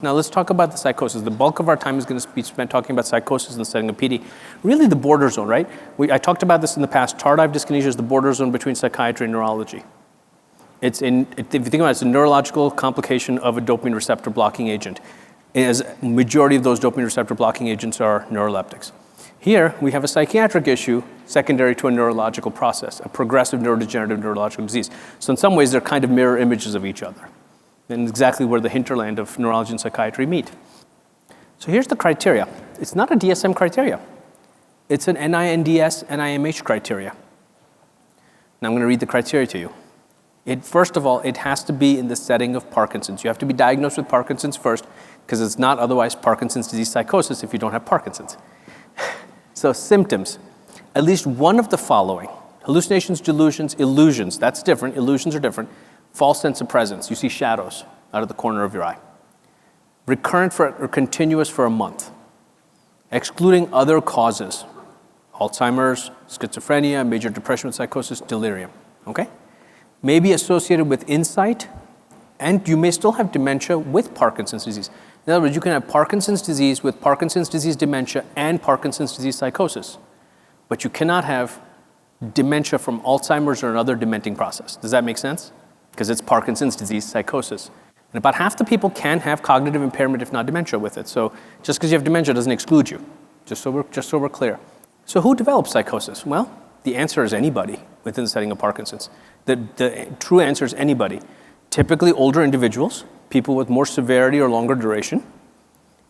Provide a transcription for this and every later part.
Now let's talk about the psychosis. The bulk of our time is going to be spent talking about psychosis in the setting of PD. Really the border zone, right? I talked about this in the past. Tardive dyskinesia is the border zone between psychiatry and neurology. If you think about it, it's a neurological complication of a dopamine receptor blocking agent. As majority of those dopamine receptor blocking agents are neuroleptics. Here we have a psychiatric issue secondary to a neurological process, a progressive neurodegenerative neurological disease. So in some ways they're kind of mirror images of each other. And exactly where the hinterland of neurology and psychiatry meet. So here's the criteria. It's not a DSM criteria. It's an NINDS, NIMH criteria. Now I'm going to read the criteria to you. First of all, it has to be in the setting of Parkinson's. You have to be diagnosed with Parkinson's first, because it's not otherwise Parkinson's disease psychosis if you don't have Parkinson's. So symptoms, at least one of the following: hallucinations, delusions, illusions. That's different. Illusions are different. False sense of presence. You see shadows out of the corner of your eye. Recurrent or continuous for a month. Excluding other causes. Alzheimer's, schizophrenia, major depression with psychosis, delirium. Okay? May be associated with insight, and you may still have dementia with Parkinson's disease. In other words, you can have Parkinson's disease with Parkinson's disease dementia and Parkinson's disease psychosis. But you cannot have dementia from Alzheimer's or another dementing process. Does that make sense? Because it's Parkinson's disease psychosis. And about half the people can have cognitive impairment, if not dementia, with it. So just because you have dementia doesn't exclude you, just so we're clear. So who develops psychosis? Well, the answer is anybody within the setting of Parkinson's. The true answer is anybody. Typically older individuals, people with more severity or longer duration.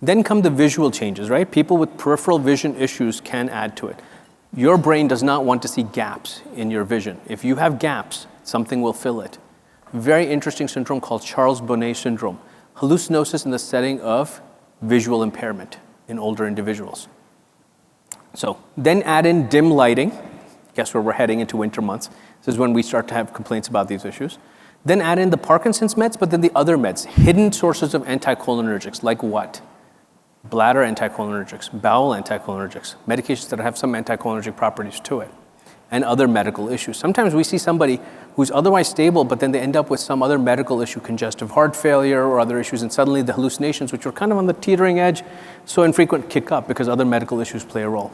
Then come the visual changes, right? People with peripheral vision issues can add to it. Your brain does not want to see gaps in your vision. If you have gaps, something will fill it. Very interesting syndrome called Charles Bonnet syndrome. Hallucinosis in the setting of visual impairment in older individuals. So then add in dim lighting. Guess where we're heading into winter months. This is when we start to have complaints about these issues. Then add in the Parkinson's meds, but then the other meds. Hidden sources of anticholinergics, like what? Bladder anticholinergics, bowel anticholinergics, medications that have some anticholinergic properties to it, and other medical issues. Sometimes we see somebody who's otherwise stable, but then they end up with some other medical issue, congestive heart failure or other issues, and suddenly the hallucinations, which were kind of on the teetering edge, so infrequent, kick up because other medical issues play a role.